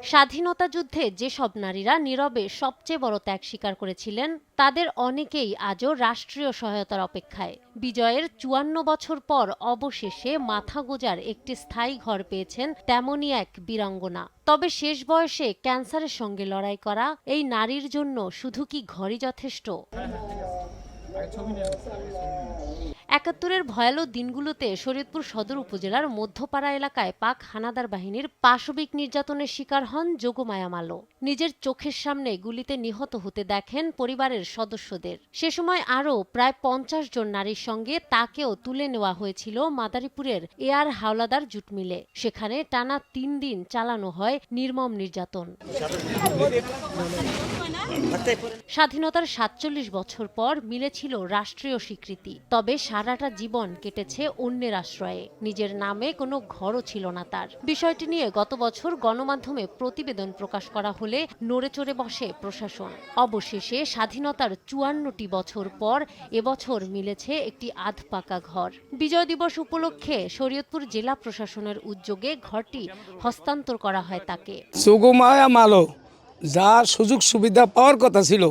স্বাধীনতা যুদ্ধে যেসব নারীরা নীরবে সবচেয়ে বড় ত্যাগ স্বীকার করেছিলেন তাদের অনেকেই আজও রাষ্ট্রীয় সহায়তার অপেক্ষায়। বিজয়ের ৫৪ বছর পর অবশেষে মাথা গোঁজার একটি স্থায়ী ঘর পেয়েছেন তেমনই এক বীরাঙ্গনা। তবে শেষ বয়সে ক্যান্সারের সঙ্গে লড়াই করা এই নারীর জন্য শুধু কি ঘরই যথেষ্ট? ৭১-এর ভয়ালো দিনগুলোতে শরীয়তপুর সদর উপজেলার মধ্যপাড়া এলাকায় পাক হানাদার বাহিনীর পাশবিক নির্যাতনের শিকার হন যোগমায়া মালো। নিজের চোখের সামনে গুলিতে নিহত হতে দেখেন পরিবারের সদস্যদের। সে সময় আরও প্রায় ৫০ জন নারীর সঙ্গে তাকেও তুলে নেওয়া হয়েছিল মাদারীপুরের এয়ার হাওলাদার জুট মিলে। সেখানে টানা ৩ দিন চালানো হয় নির্মম নির্যাতন। স্বাধীনতার ৪৭ বছর পর মিলেছিল রাষ্ট্রীয় স্বীকৃতি, তবে সারাটা জীবন কেটেছে অন্যের আশ্রয়ে। নিজের নামে কোনো ঘরও ছিল না তার। বিষয়টি নিয়ে গত বছর গণমাধ্যমে প্রতিবেদন প্রকাশ করা হলে নড়েচড়ে বসে প্রশাসন। অবশেষে স্বাধীনতার ৫৪টি বছর পর এবছর মিলেছে একটি আধপাকা ঘর। বিজয় দিবস উপলক্ষে শরীয়তপুর জেলা প্রশাসনের উদ্যোগে ঘরটি হস্তান্তর করা হয় তাকে। যোগমায়া মালো যা সুযোগ সুবিধা পাওয়ার কথা ছিল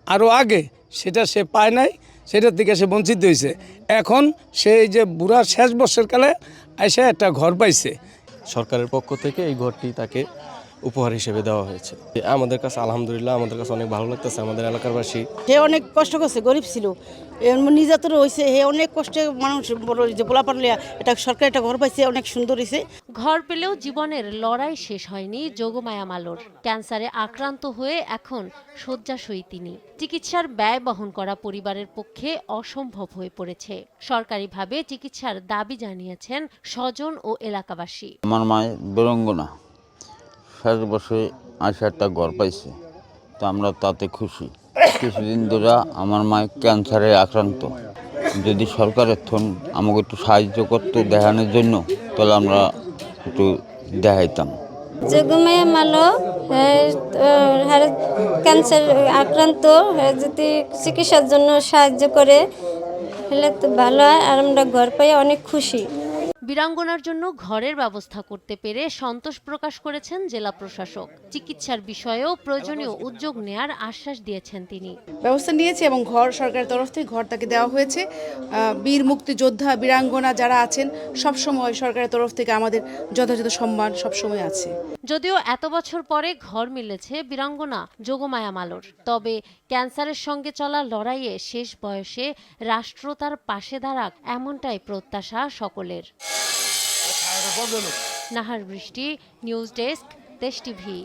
আরও আগে, সেটা সে পায় নাই, সেটার থেকে সে বঞ্চিত হয়েছে। এখন সেই যে বুড়ার শেষ বর্ষের এসে একটা ঘর পাইছে। সরকারের পক্ষ থেকে এই ঘরটি তাকে উপহার হিসেবে দেওয়া হয়েছে। আমাদের কাছে আলহামদুলিল্লাহ, আমাদের কাছে অনেক ভালো লাগতেছে। আমাদের এলাকারবাসী, হে অনেক কষ্ট করছে, গরিব ছিল, নির্যাতন হয়েছে, হে অনেক কষ্টে মানুষ বড় যে পোলা পারলে এটা সরকার একটা ঘর পাইছে, অনেক সুন্দর হয়েছে। ঘর পেলেও জীবনের লড়াই শেষ হয়নি যোগমায়া মালোর। ক্যান্সারে আক্রান্ত হয়ে এখন শয্যাশয়ী তিনি। চিকিৎসার ব্যয় বহন করা পরিবারের পক্ষে অসম্ভব হয়ে পড়েছে। সরকারিভাবে চিকিৎসার দাবি জানিয়েছেন স্বজন ও এলাকাবাসী। আমার মায়ের বীরাঙ্গনা, ৬০ বছরে আসে একটা ঘর পাইছে, তো আমরা তাতে খুশি। কিছুদিন ধরে আমার মায়ের ক্যান্সারে আক্রান্ত। যদি সরকারের থন আমাকে একটু সাহায্য করতো দেখানোর জন্য, তাহলে আমরা একটু দেখাইতাম। যোগমায়া মালো ক্যান্সার আক্রান্ত, যদি চিকিৎসার জন্য সাহায্য করে হলে তো ভালো হয়, আর আমরা ঘর পাই অনেক খুশি। বীরাঙ্গনার জন্য ঘরের ব্যবস্থা করতে পেরে সন্তোষ প্রকাশ করেছেন জেলা প্রশাসক। চিকিৎসার বিষয়েও প্রয়োজনীয় উদ্যোগ নেয়ার আশ্বাস দিয়েছেন তিনি। ব্যবস্থা নিয়েছে এবং ঘর সরকারের তরফ থেকে ঘর তাকে দেওয়া হয়েছে। বীর মুক্তিযোদ্ধা বীরাঙ্গনা যারা আছেন, সব সময় সরকারের তরফ থেকে আমাদের যথাযথ সম্মান সব সময় আছে। যদিও এত বছর পরে ঘর মিলেছে বীরাঙ্গনা যোগমায়া মালোর, তবে ক্যান্সারের সঙ্গে চলা লড়াইয়ে শেষ বয়সে রাষ্ট্র তার পাশে দাঁড়াক, এমনটাই প্রত্যাশা সকলের। নাহার বৃষ্টি, নিউজ ডেস্ক, দেশ টিভি।